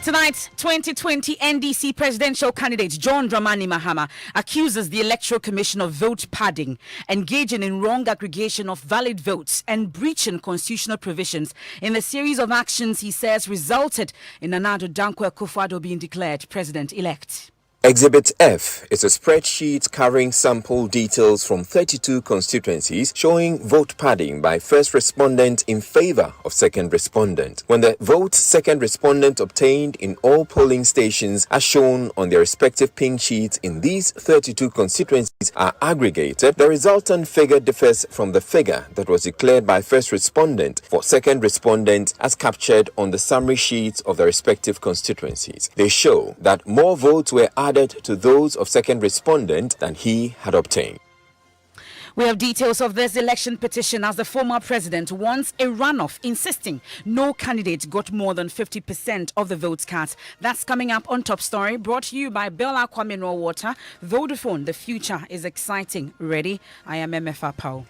Tonight, 2020 NDC presidential candidate John Dramani Mahama accuses the Electoral Commission of vote padding, engaging in wrong aggregation of valid votes, and breaching constitutional provisions in a series of actions he says resulted in Nana Addo Dankwa Akufo-Addo being declared president-elect. Exhibit F is a spreadsheet carrying sample details from 32 constituencies showing vote padding by first respondent in favor of second respondent. When the vote second respondent obtained in all polling stations as shown on their respective pink sheets in these 32 constituencies are aggregated, the resultant figure differs from the figure that was declared by first respondent for second respondent as captured on the summary sheets of the respective constituencies. They show that more votes were added to those of second respondent than he had obtained. We have details of this election petition as the former president wants a runoff, insisting no candidate got more than 50% of the votes cast. That's coming up on Top Story, brought to you by Bella Aqua Mineral Water. Vodafone, the future is exciting. Ready? I am MFA Pau.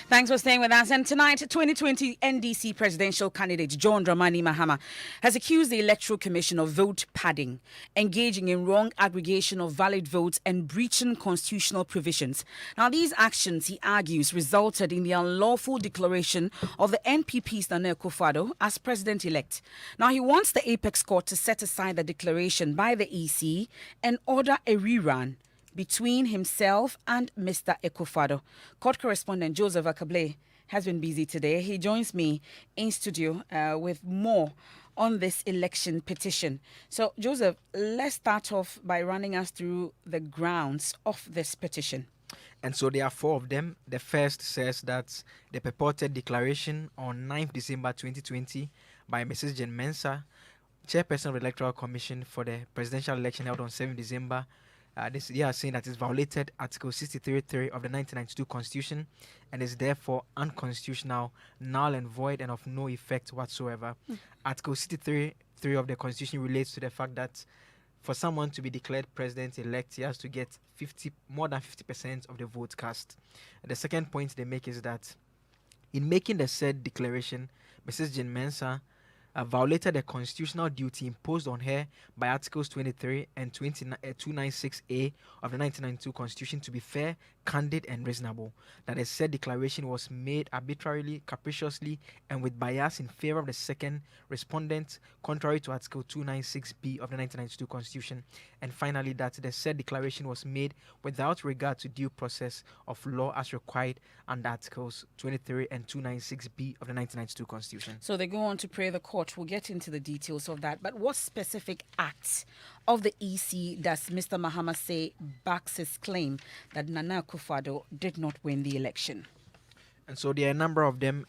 Thanks for staying with us. And tonight, 2020 NDC presidential candidate John Dramani Mahama has accused the Electoral Commission of vote padding, engaging in wrong aggregation of valid votes, and breaching constitutional provisions. Now, these actions, he argues, resulted in the unlawful declaration of the NPP's Nana Akufo-Addo as president-elect. Now, he wants the Apex Court to set aside the declaration by the EC and order a rerun between himself and Mr. Akufo-Addo. Court correspondent Joseph Akable has been busy today. He joins me in studio with more on this election petition. So, Joseph, let's start off by running us through the grounds of this petition. And so there are four of them. The first says that the purported declaration on 9th December 2020 by Mrs. Jane Mensah, chairperson of the Electoral Commission for the presidential election held on 7th December, they are saying that it's violated Article 63.3 of the 1992 Constitution and is therefore unconstitutional, null and void, and of no effect whatsoever. Article 63.3 of the Constitution relates to the fact that for someone to be declared president-elect, he has to get more than 50% of the votes cast. The second point they make is that in making the said declaration, Mrs. Jane Mensah violated the constitutional duty imposed on her by Articles 23 and 296A of the 1992 Constitution to be fair, candid, and reasonable. That the said declaration was made arbitrarily, capriciously, and with bias in favor of the second respondent, contrary to Article 296B of the 1992 Constitution. And finally, that the said declaration was made without regard to due process of law as required under Articles 23 and 296B of the 1992 Constitution. So they go on to pray the court. We'll get into the details of that. But what specific acts of the EC does Mr. Mahama say backs his claim that Nana Akufo-Addo did not win the election? And so there are a number of them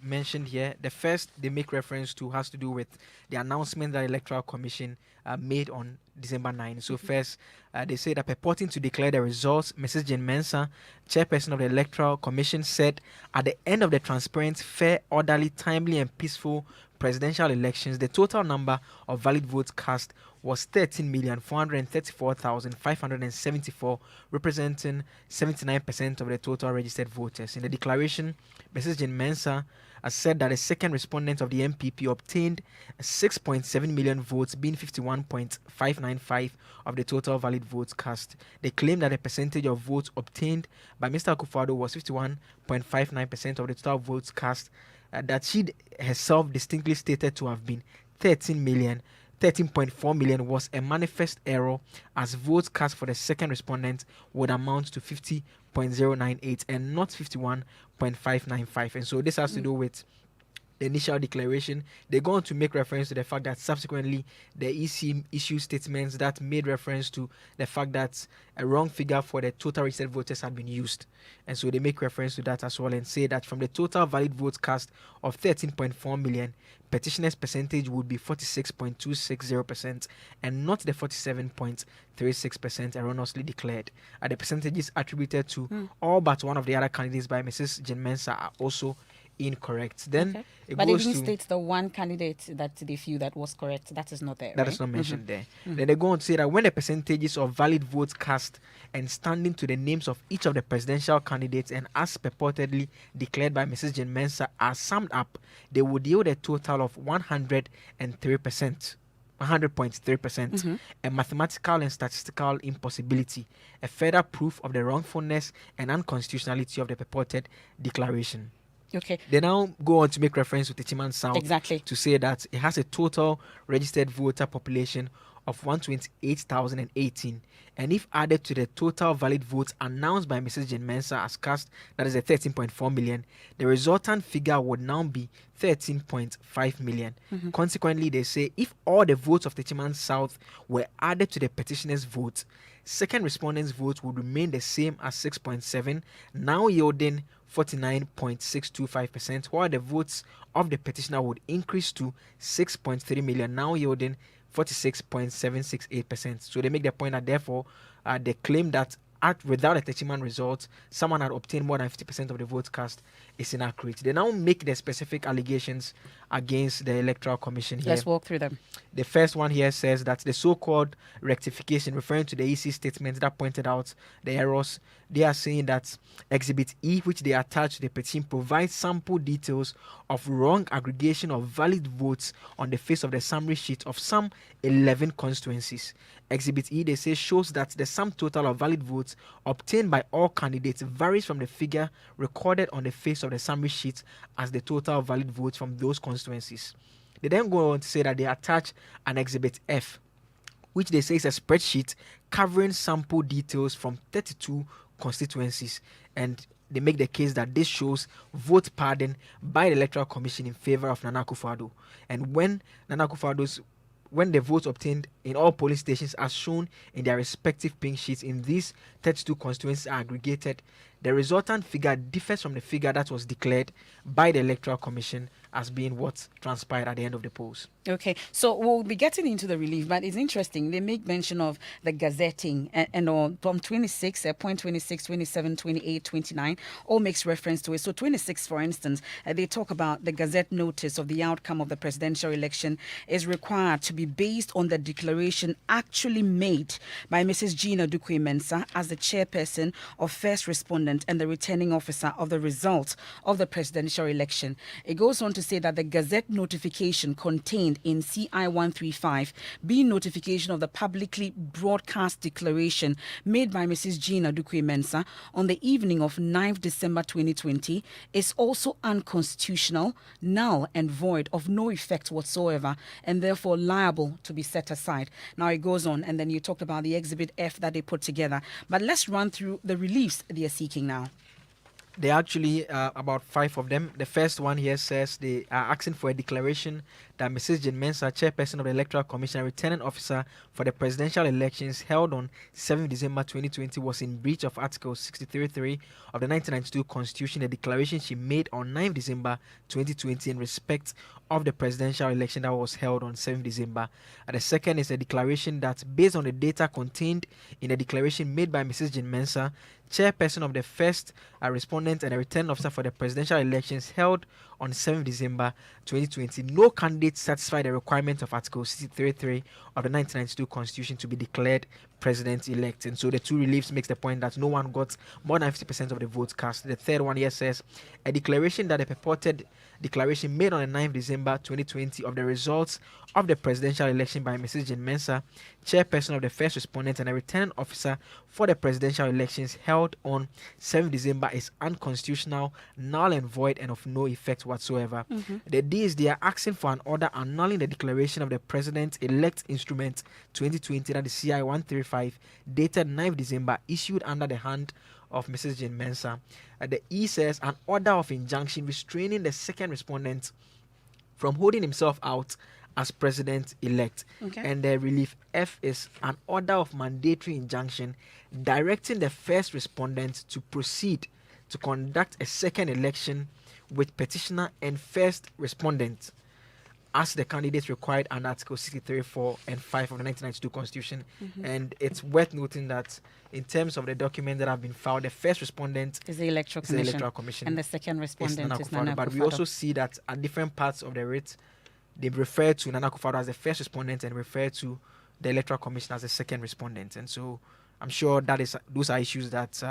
mentioned here. The first they make reference to has to do with the announcement that the Electoral Commission made on December 9. So first, they say that purporting to declare the results, Mrs. Jane Mensah, chairperson of the Electoral Commission, said at the end of the transparent, fair, orderly, timely, and peaceful presidential elections, the total number of valid votes cast was 13,434,574, representing 79% of the total registered voters. In the declaration, Mrs. Jane Mensah has said that a second respondent of the MPP obtained 6.7 million votes, being 51.595 of the total valid votes cast. They claim that the percentage of votes obtained by Mr. Akufo-Addo was 51.59% of the total votes cast, that she herself distinctly stated to have been 13.4 million was a manifest error, as votes cast for the second respondent would amount to 50.098 and not 51.595. And so this has to do with the initial declaration. They go on to make reference to the fact that subsequently the EC issued statements that made reference to the fact that a wrong figure for the total registered voters had been used. And so they make reference to that as well and say that from the total valid votes cast of 13.4 million, petitioners' percentage would be 46.260% and not the 47.36% erroneously declared. The percentages attributed to all but one of the other candidates by Mrs. Jean Mensah are also incorrect. Then it but goes it didn't to state the one candidate that they feel that was correct. That is not there. that right? is not mentioned there. Then they go on to say that when the percentages of valid votes cast and standing to the names of each of the presidential candidates and as purportedly declared by Mrs. Jean Mensah are summed up, they would yield a total of 103%. 100.3%, a mathematical and statistical impossibility, a further proof of the wrongfulness and unconstitutionality of the purported declaration. Okay. They now go on to make reference to Techiman South Exactly. to say that it has a total registered voter population of 128,018, and if added to the total valid votes announced by Mrs. Jean Mensah as cast, that is a 13.4 million, the resultant figure would now be 13.5 million. Consequently, they say if all the votes of Techiman South were added to the petitioner's vote, second respondent's vote would remain the same as 6.7, now yielding 49.625%, while the votes of the petitioner would increase to 6.3 million, now yielding 46.768%. So they make the point that therefore they claim that without a Techiman result, someone had obtained more than 50% of the votes cast is inaccurate. They now make the specific allegations against the Electoral Commission here. Let's walk through them. The first one here says that the so-called rectification, referring to the EC statement that pointed out the errors, they are saying that Exhibit E, which they attach to the petition, provides sample details of wrong aggregation of valid votes on the face of the summary sheet of some 11 constituencies. Exhibit E, they say, shows that the sum total of valid votes obtained by all candidates varies from the figure recorded on the face of the summary sheet as the total valid votes from those constituencies. They then go on to say that they attach an Exhibit F, which they say is a spreadsheet covering sample details from 32 constituencies, and they make the case that this shows vote pardon by the Electoral Commission in favor of Nana Akufo-Addo. And when the votes obtained in all polling stations as shown in their respective pink sheets in these 32 constituencies are aggregated, the resultant figure differs from the figure that was declared by the Electoral Commission as being what transpired at the end of the polls. Okay, so we'll be getting into the relief, but it's interesting. They make mention of the gazetting and all from 26, point 26, 27, 28, 29, all makes reference to it. So 26, for instance, they talk about the Gazette notice of the outcome of the presidential election is required to be based on the declaration actually made by Mrs. Gina Dukwe Mensah as the chairperson of First Respondent and the returning officer of the result of the presidential election. It goes on to say that the Gazette notification contained in CI 135 being notification of the publicly broadcast declaration made by Mrs. Gina Dukwe Mensah on the evening of 9th December 2020 is also unconstitutional, null and void, of no effect whatsoever, and therefore liable to be set aside. Now it goes on, and then you talked about the Exhibit F that they put together. But let's run through the reliefs they are seeking now. There are actually about 5 of them. The first one here says they are asking for a declaration that Mrs. Jean Mensah, chairperson of the Electoral Commission and returning officer for the presidential elections held on 7 December 2020, was in breach of Article 63.3 of the 1992 Constitution, the declaration she made on 9 December 2020 in respect of the presidential election that was held on 7 December. And the second is a declaration that, based on the data contained in the declaration made by Mrs. Jean Mensah, chairperson of the First Respondent and a returning officer for the presidential elections held on 7 December 2020, no candidate satisfied the requirement of Article 63.3 of the 1992 Constitution to be declared president-elect. And so the two reliefs makes the point that no one got more than 50% of the votes cast. The third one here says a declaration that a purported declaration made on the 9th December 2020 of the results of the presidential election by Mrs. Jean Mensah, chairperson of the First Respondent and a returning officer for the presidential elections held on 7 December is unconstitutional, null and void, and of no effect whatsoever. The D is they are asking for an order annulling the declaration of the President-elect Instrument 2020, that is CI 135, dated 9th December, issued under the hand of Mrs. Jean Mensah. The E says an order of injunction restraining the second respondent from holding himself out as president-elect. Okay. And the relief F is an order of mandatory injunction directing the first respondent to proceed to conduct a second election with petitioner and first respondent as the candidates required under Article 63, 4, and 5 of the 1992 Constitution. And it's worth noting that in terms of the documents that have been filed, the first respondent Is the Electoral is the Commission. Electoral Commission. And the second It's respondent Nana is Akufo-Addo. Nana But we Akufo-Addo. also see that at different parts of the writ, they refer to Nana Akufo-Addo as the first respondent and refer to the Electoral Commission as the second respondent. And so I'm sure those are issues that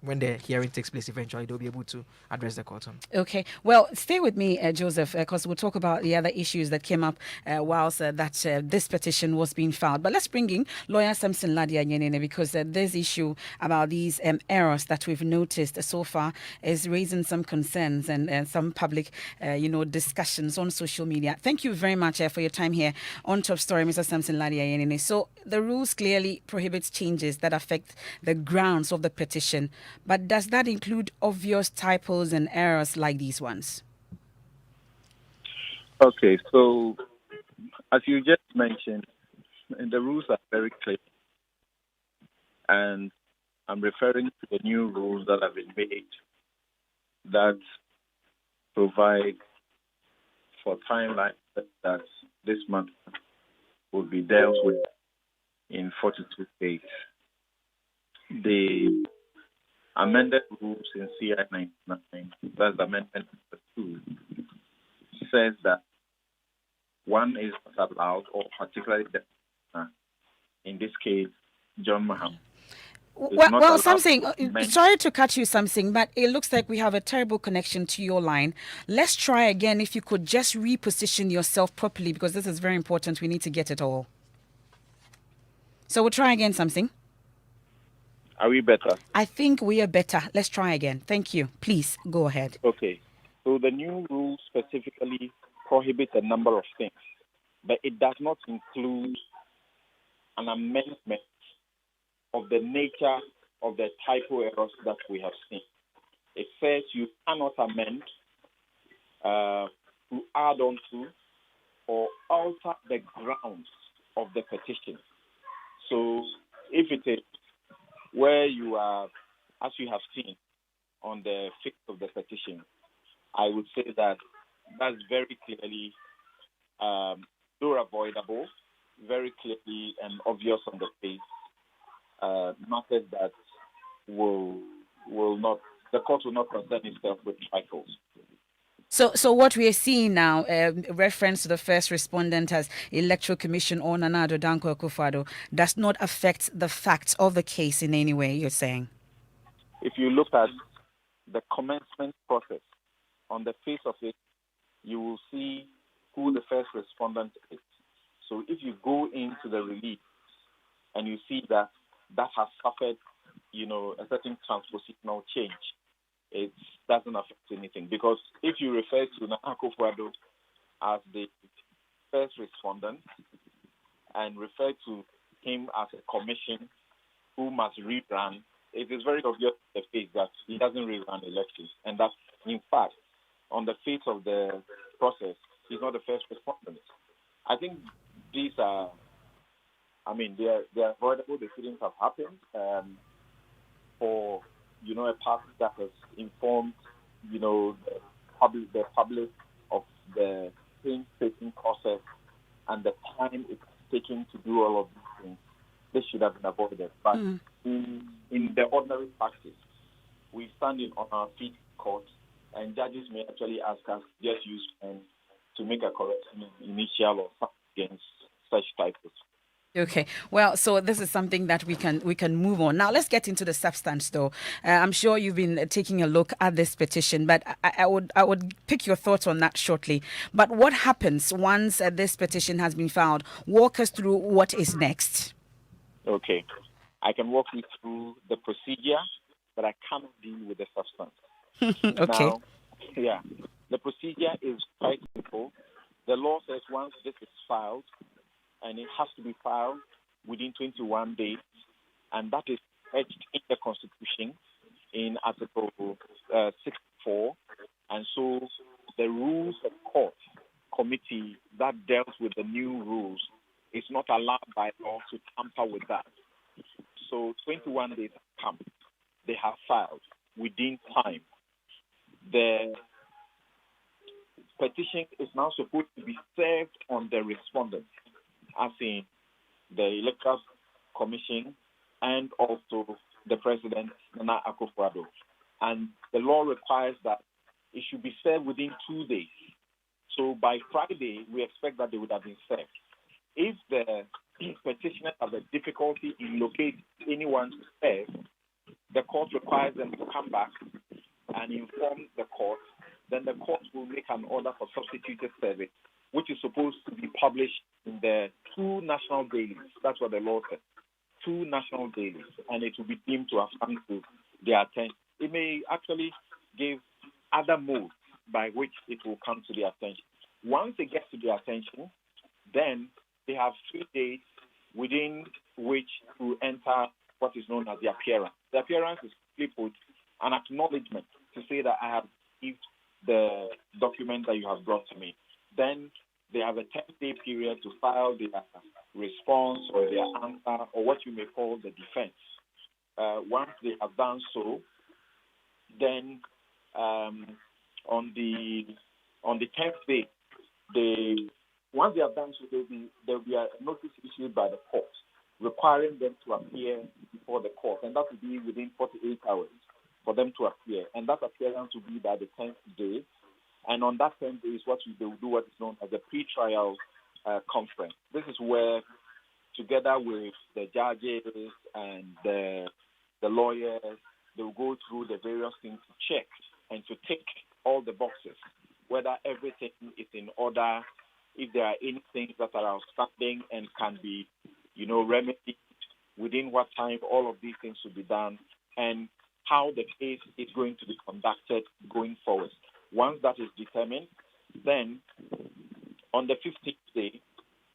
when the hearing takes place eventually, they'll be able to address the court on. Okay. Well, stay with me, Joseph, because we'll talk about the other issues that came up whilst this petition was being filed. But let's bring in lawyer Samson Ladia Yenene, because this issue about these errors that we've noticed so far is raising some concerns and some public, discussions on social media. Thank you very much for your time here on Top Story, Mr. Samson Ladia Yenene. So the rules clearly prohibits changes that affect the grounds of the petition. But does that include obvious typos and errors like these ones? Okay, so as you just mentioned, the rules are very clear. And I'm referring to the new rules that have been made that provide for timelines that this month will be dealt with in 42 days. The amended rules in CI 99, that's amendment number 2, says that one is not allowed, or particularly in this case, John Maham. Well, something. Sorry to cut you, something, but it looks like we have a terrible connection to your line. Let's try again. If you could just reposition yourself properly, because this is very important. We need to get it all. So we'll try again, something. Are we better? I think we are better. Let's try again. Thank you. Please go ahead. Okay. So the new rules specifically prohibit a number of things, but it does not include an amendment of the nature of the typo errors that we have seen. It says you cannot amend to add on to or alter the grounds of the petition. So if it is where you are, as you have seen on the fix of the petition, I would say that that's very clearly door avoidable, very clearly and obvious on the face, matters that will not, the court will not concern itself with cycles. So what we are seeing now, reference to the first respondent as Electoral Commission or Nana Addo Dankwa Akufo-Addo, does not affect the facts of the case in any way, you're saying? If you look at the commencement process, on the face of it, you will see who the first respondent is. So if you go into the release and you see that has suffered, a certain transpositional change, it doesn't affect anything. Because if you refer to Nana Akufo-Addo as the first respondent and refer to him as a commission who must rerun, it is very obvious on the face that he doesn't rerun elections. And that, in fact, on the face of the process, he's not the first respondent. I think these are, they're avoidable. They shouldn't have happened. For a party that has informed, the public of the painstaking process and the time it's taking to do all of these things, this should have been avoided. But in the ordinary practice, we stand on our feet in court, and judges may actually ask us just use pen to make a correction initial or something against such typos. Okay. Well, so this is something that we can move on. Now, let's get into the substance, though. I'm sure you've been taking a look at this petition, but I would pick your thoughts on that shortly. But what happens once this petition has been filed? Walk us through what is next. Okay. I can walk you through the procedure, but I can't deal with the substance. Okay. Now, the procedure is quite simple. The law says once this is filed, and it has to be filed within 21 days, and that is etched in the Constitution in Article 64. And so the rules of court committee that dealt with the new rules is not allowed by law to tamper with that. So 21 days have come. They have filed within time. The petition is now supposed to be served on the respondent, as in the Electoral Commission and also the President, Nana Akufo-Addo. And the law requires that it should be served within 2 days. So by Friday, we expect that they would have been served. If the petitioners have a difficulty in locating anyone to serve, the court requires them to come back and inform the court. Then the court will make an order for substituted service, which is supposed to be published in the 2 national dailies. That's what the law says. 2 national dailies, and it will be deemed to have come to their attention. It may actually give other modes by which it will come to their attention. Once it gets to their attention, then they have 3 days within which to enter what is known as the appearance. The appearance is simply put an acknowledgement to say that I have received the document that you have brought to me. Then they have a 10-day period to file their response or their answer, or what you may call the defense. Once they have done so, then on the 10th day, once they have done so, there will be a notice issued by the court requiring them to appear before the court, and that will be within 48 hours for them to appear. And that appearance will be by the 10th day. And on that 10th day is what they will do what is known as a pre-trial conference. This is where, together with the judges and the lawyers, they will go through the various things to check and to tick all the boxes, whether everything is in order, if there are any things that are outstanding and can be, remedied, within what time all of these things should be done, and how the case is going to be conducted going forward. Once that is determined, then on the 15th day,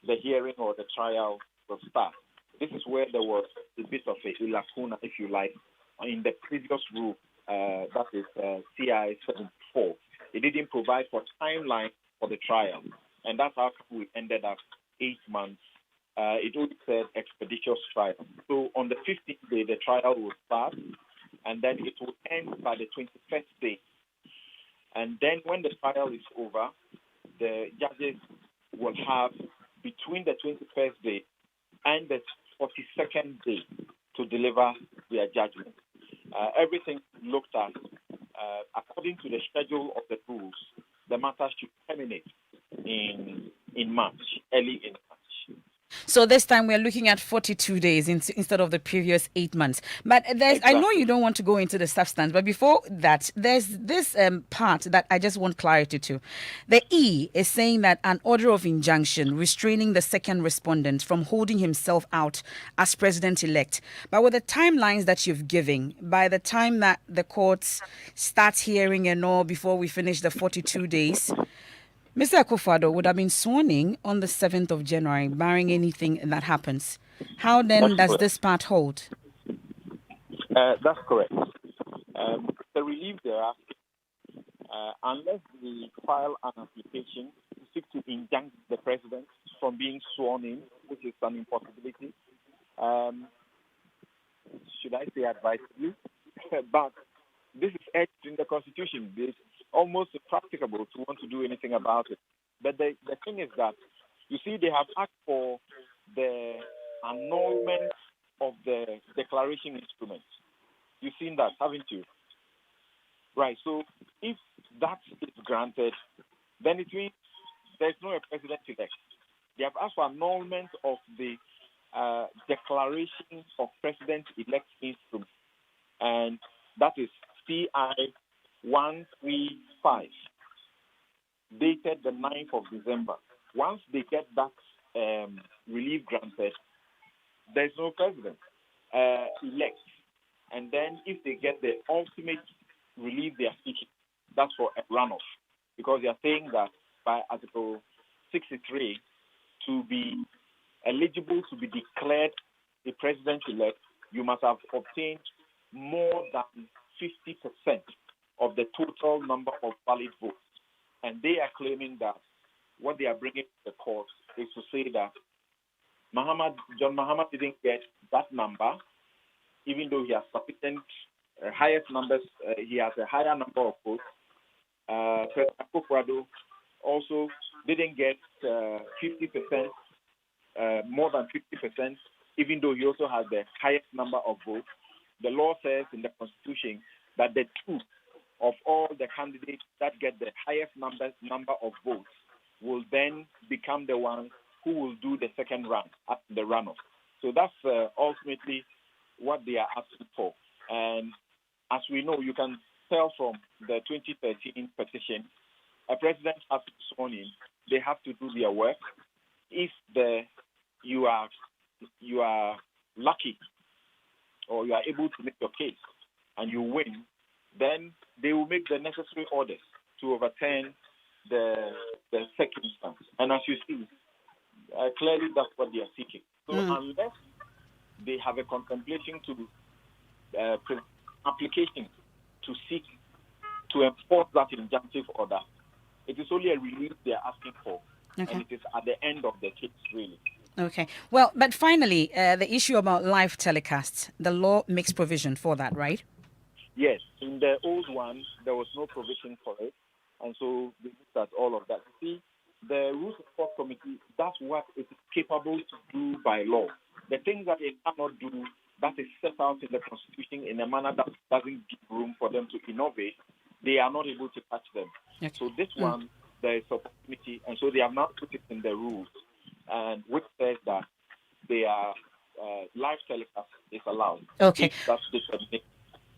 the hearing or the trial will start. This is where there was a bit of a lacuna, if you like, in the previous rule, that is CI 74. It didn't provide for timeline for the trial, and that's how we ended up 8 months. It only said expeditious trial. So on the 15th day, the trial will start, and then it will end by the 21st day. And then when the trial is over, the judges will have between the 21st day and the 42nd day to deliver their judgment. Everything looked at according to the schedule of the rules. The matter should terminate in March, early in March. So this time we're looking at 42 days instead of the previous 8 months. But I know you don't want to go into the substance, but before that, there's this part that I just want clarity to. The E is saying that an order of injunction restraining the second respondent from holding himself out as president-elect. But with the timelines that you've given, by the time that the courts start hearing and all before we finish the 42 days, Mr. Akufo-Addo would have been sworn in on the 7th of January, barring anything that happens. How then does this part hold? That's correct. The relief they are asking, unless they file an application to seek to injunct the president from being sworn in, which is an impossibility, should I say advisedly? But this is etched in the Constitution. It's almost impracticable to want to do anything about it. But the thing is that, you see, they have asked for the annulment of the declaration instrument. You've seen that, haven't you? Right. So if that is granted, then it means there's no president-elect. They have asked for annulment of the declaration of president-elect instrument, and that is CI 135, dated the 9th of December. Once they get that relief granted, there's no president elect. And then if they get the ultimate relief they are seeking, that's for a runoff. Because they are saying that by Article 63, to be eligible to be declared a president-elect, you must have obtained more than 50% of the total number of valid votes. And they are claiming that what they are bringing to the court is to say that John Mahama didn't get that number, even though he has sufficient highest numbers. He has a higher number of votes. President Akufo-Addo also didn't get 50%, more than 50%, even though he also has the highest number of votes. The law says in the Constitution that the two of all the candidates that get the highest number of votes will then become the ones who will do the second round at the runoff. So that's ultimately what they are asking for. And as we know, you can tell from the 2013 petition, a president has to be sworn in. They have to do their work. If you are lucky or you are able to make your case and you win, then they will make the necessary orders to overturn the second instance. And as you see, clearly that's what they are seeking. So unless they have a contemplation to application to seek to enforce that injunctive order, it is only a release they are asking for. Okay. And it is at the end of the case, really. Okay. Well, but finally, the issue about live telecasts, the law makes provision for that, right? Yes. In the old one, there was no provision for it. And so we looked at all of that. See, the Rules of Court Committee, that's what it is capable to do by law. The things that it cannot do, that is set out in the Constitution in a manner that doesn't give room for them to innovate, they are not able to touch them. Okay. So this one, there is opportunity, and so they have now put it in the rules, and which says that they are live telecast is allowed. Okay. If that determination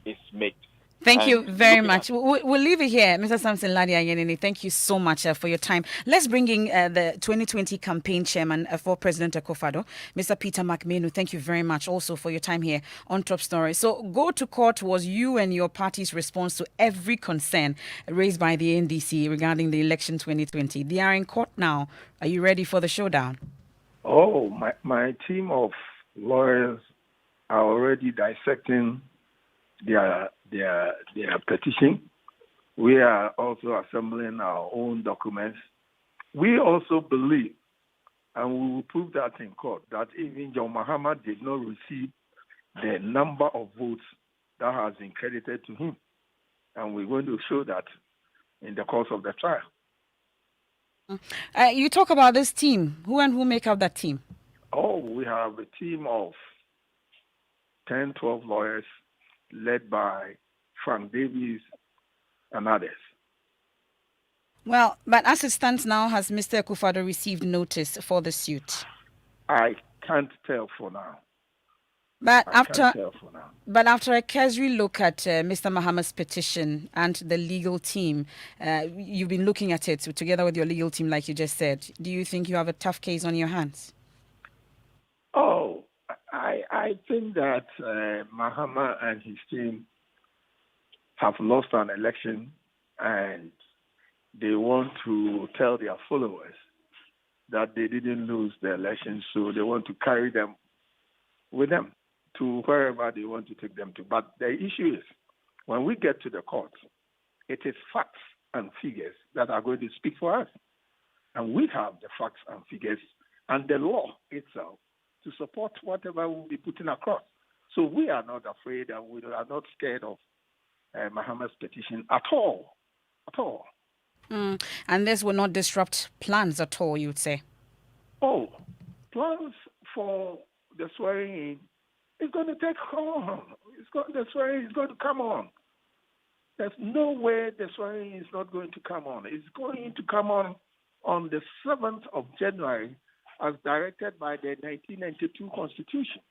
is made. Thank And you very looking much. We'll leave it here. Mr. Samson Lardy Anyenini, thank you so much for your time. Let's bring in the 2020 campaign chairman for President Akufo-Addo, Mr. Peter McMenu. Thank you very much also for your time here on Top Story. So, go to court was you and your party's response to every concern raised by the NDC regarding the election 2020. They are in court now. Are you ready for the showdown? Oh, my team of lawyers are already dissecting their petition. We are also assembling our own documents. We also believe, and we will prove that in court, that even John Mahama did not receive the number of votes that has been credited to him. And we're going to show that in the course of the trial. You talk about this team. Who and who make up that team? Oh, we have a team of 10, 12 lawyers led by Frank Davies and others. Well, but as it stands now, has Mr. Akufo-Addo received notice for the suit? I can't tell for now. But Can't tell for now. after a cursory look at Mr. Mahama's petition and the legal team, you've been looking at it together with your legal team, like you just said. Do you think you have a tough case on your hands? Oh, I think that Mahama and his team have lost an election, and they want to tell their followers that they didn't lose the election, so they want to carry them with them to wherever they want to take them to. But the issue is, when we get to the court, it is facts and figures that are going to speak for us. And we have the facts and figures and the law itself to support whatever we'll be putting across. So we are not afraid and we are not scared of Mahama's petition at all. At all. And this will not disrupt plans at all, you would say? Oh, plans for the swearing in is going to take on. The swearing is going to come on. There's no way the swearing is not going to come on. It's going to come on the 7th of January as directed by the 1992 Constitution.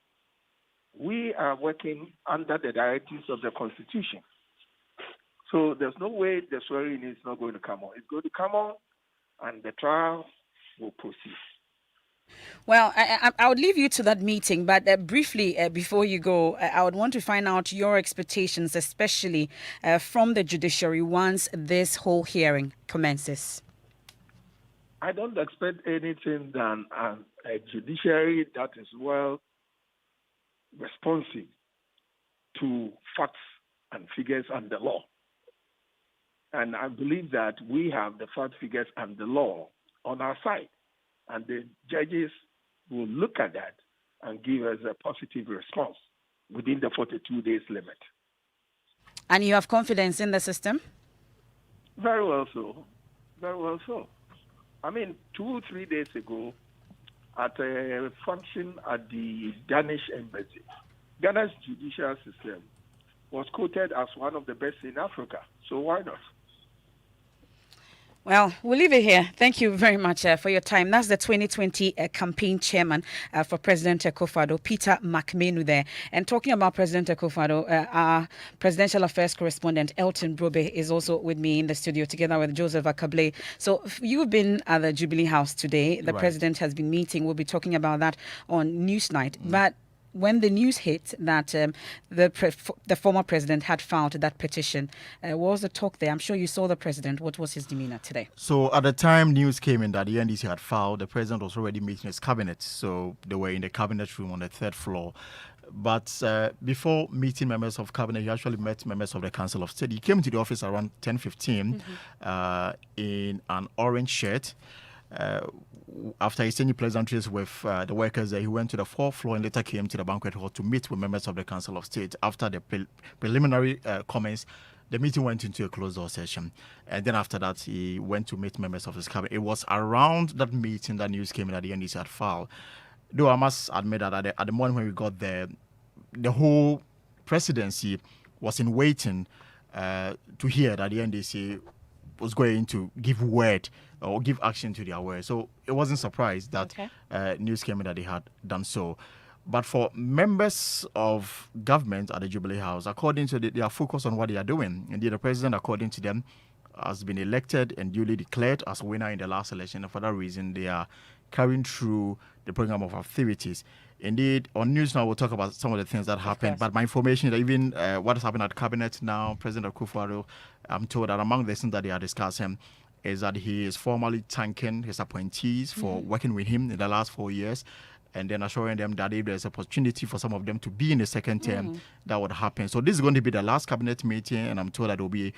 We are working under the directives of the Constitution. So there's no way the swearing is not going to come on. It's going to come on, and the trial will proceed. Well, I would leave you to that meeting, but briefly, before you go, I would want to find out your expectations, especially from the judiciary once this whole hearing commences. I don't expect anything than a judiciary that is well responsive to facts and figures and the law. And I believe that we have the facts, figures, and the law on our side. And the judges will look at that and give us a positive response within the 42 days limit. And you have confidence in the system? Very well so. Very well so. I mean, 2-3 days ago, at a function at the Danish embassy, Ghana's judicial system was quoted as one of the best in Africa. So why not? Well, we'll leave it here. Thank you very much for your time. That's the 2020 campaign chairman for President Akufo-Addo, Peter McMenu there. And talking about President Akufo-Addo, our presidential affairs correspondent, Elton Brobe, is also with me in the studio together with Joseph Akable. So you've been at the Jubilee House today. The president has been meeting. We'll be talking about that on Newsnight. But when the news hit that the former president had filed that petition, what was the talk there? I'm sure you saw the president. What was his demeanor today? So at the time news came in that the NDC had filed, the president was already meeting his cabinet. So they were in the cabinet room on the third floor. But before meeting members of cabinet, he actually met members of the Council of State. He came to the office around 10:15 in an orange shirt. After exchanging pleasantries with the workers there, he went to the fourth floor and later came to the banquet hall to meet with members of the Council of State. After the preliminary comments, the meeting went into a closed-door session. And then after that, he went to meet members of his cabinet. It was around that meeting that news came in that the NDC had filed. Though I must admit that at the moment when we got there, the whole presidency was in waiting to hear that the NDC was going to give word or give action to their word. So it wasn't surprised that news came in that they had done so. But for members of government at the Jubilee House, according to they are focused on what they are doing. Indeed, the president, according to them, has been elected and duly declared as winner in the last election. And for that reason, they are carrying through the program of activities. Indeed, on news now, we'll talk about some of the things that happened. But my information, that even what has happened at cabinet now, President Akufo-Addo, I'm told that among the things that they are discussing is that he is formally thanking his appointees for working with him in the last 4 years, and then assuring them that if there's an opportunity for some of them to be in the second term, that would happen. So this is going to be the last cabinet meeting, and I'm told that there will be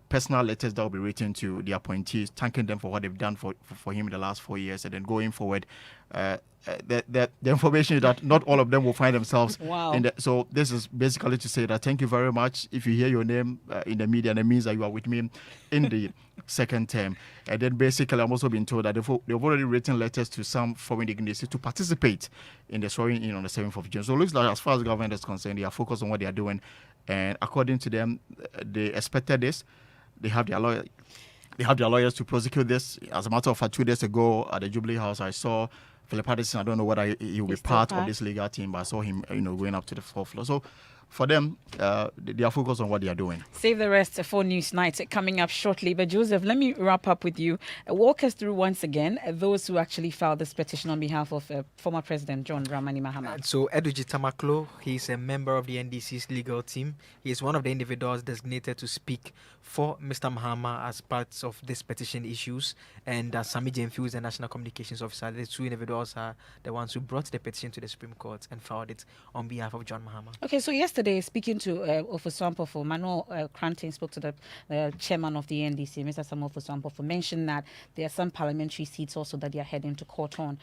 personal letters that will be written to the appointees, thanking them for what they've done for him in the last 4 years, and then going forward, the information is that not all of them will find themselves in the, so this is basically to say that thank you very much. If you hear your name in the media, that means that you are with me in the second term. And then basically I'm also being told that they've already written letters to some foreign dignitaries to participate in the swearing in on the 7th of June. So it looks like as far as the government is concerned, they are focused on what they are doing, and according to them, they expected this. They have their lawyers to prosecute this. As a matter of fact, 2 days ago at the Jubilee House, I saw Philip Addison. I don't know whether he will be part of this legal team, but I saw him, going up to the fourth floor. So for them, they are focused on what they are doing. Save the rest for Newsnight coming up shortly. But Joseph, let me wrap up with you. Walk us through once again those who actually filed this petition on behalf of former President John Dramani Mahama. So Edwidji Tamaklo, he's a member of the NDC's legal team. He is one of the individuals designated to speak for Mr. Mahama as part of this petition issues. And Sami Jemfiu is the National Communications Officer. The two individuals are the ones who brought the petition to the Supreme Court and filed it on behalf of John Mahama. Okay, so yesterday, speaking to Ofosu-Ampofo, Manuel Cranton spoke to the chairman of the NDC, Mr. Samuel Ofosu-Ampofo, mentioned that there are some parliamentary seats also that they are heading to court on.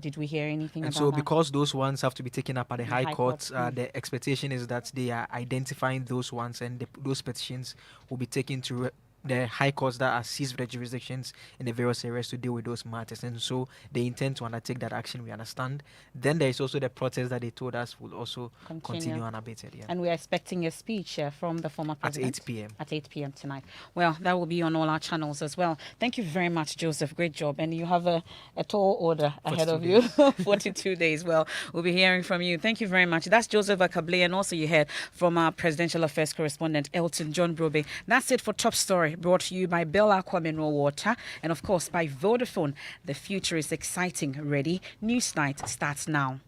Did we hear anything about that? So because those ones have to be taken up at the High Court, the expectation is that they are identifying those ones, and those petitions will be taken to the high courts that are seized with the jurisdictions in the various areas to deal with those matters. And so they intend to undertake that action, we understand. Then there is also the protest that they told us will also continue unabated. Yeah. And we are expecting a speech from the former president. At 8 p.m. At 8 p.m. tonight. Well, that will be on all our channels as well. Thank you very much, Joseph. Great job. And you have a tall order ahead of you. 42 days. Well, we'll be hearing from you. Thank you very much. That's Joseph Akable, and also you heard from our presidential affairs correspondent, Elton John Brobe. That's it for Top Story, brought to you by Bell Aqua Mineral Water and, of course, by Vodafone. The future is exciting. Ready? Newsnight starts now.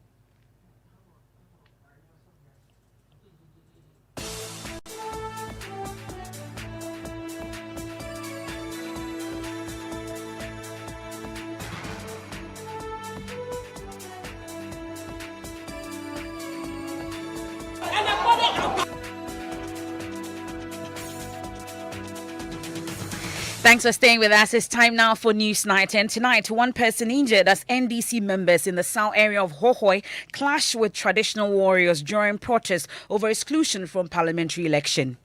Thanks for staying with us. It's time now for Newsnight. And tonight, one person injured as NDC members in the south area of Hohoe clash with traditional warriors during protests over exclusion from parliamentary election.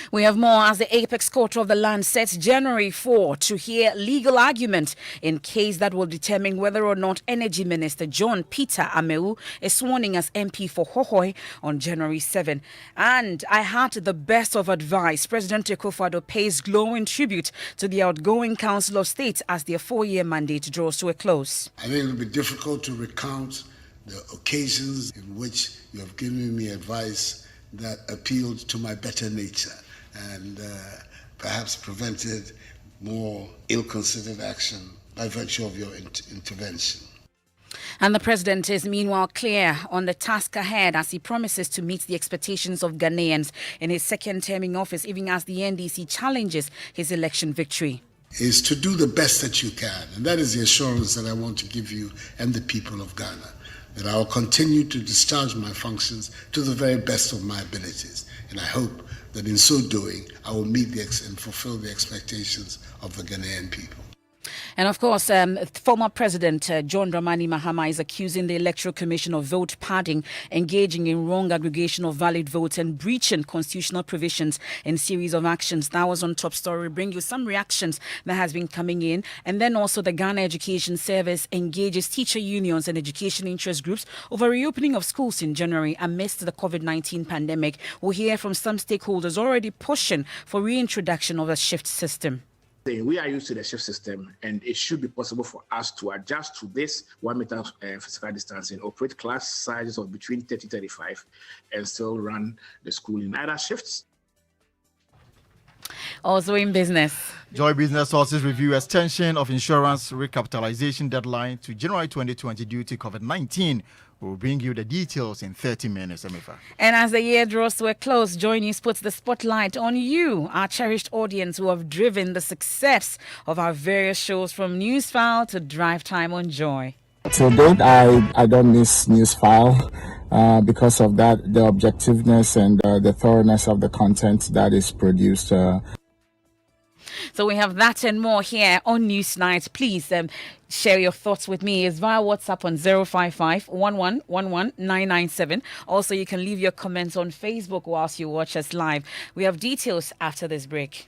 We have more as the Apex Court of the land sets January 4 to hear legal argument in case that will determine whether or not Energy Minister John Peter Amewu is sworn in as MP for Hohoe on January 7. And I had the best of advice. President Akufo-Addo pays glowing tribute to the outgoing Council of State as their 4-year mandate draws to a close. I think it will be difficult to recount the occasions in which you have given me advice that appealed to my better nature and perhaps prevented more ill-considered action by virtue of your intervention. And the president is meanwhile clear on the task ahead as he promises to meet the expectations of Ghanaians in his second term in office, even as the NDC challenges his election victory. Is to do the best that you can, and that is the assurance that I want to give you and the people of Ghana, that I will continue to discharge my functions to the very best of my abilities. And I hope that in so doing, I will meet and fulfill the expectations of the Ghanaian people. And of course, former President John Dramani Mahama is accusing the Electoral Commission of vote padding, engaging in wrong aggregation of valid votes and breaching constitutional provisions in series of actions. That was on Top Story. We bring you some reactions that has been coming in. And then also the Ghana Education Service engages teacher unions and education interest groups over reopening of schools in January amidst the COVID-19 pandemic. We'll hear from some stakeholders already pushing for reintroduction of a shift system. We are used to the shift system, and it should be possible for us to adjust to this 1 meter physical distancing, operate class sizes of between 30-35, and still run the school in either shifts. Also in business. Joy Business Sources review extension of insurance recapitalization deadline to January 2020 due to COVID-19. We'll bring you the details in 30 minutes, Amifa. And as the year draws to a close, Joy News puts the spotlight on you, our cherished audience who have driven the success of our various shows from Newsfile to Drive Time on Joy. To date, I don't miss Newsfile because of that, the objectiveness and the thoroughness of the content that is produced. So we have that and more here on Newsnight. Please share your thoughts with me. It's via WhatsApp on 055-1111-997. Also, you can leave your comments on Facebook whilst you watch us live. We have details after this break.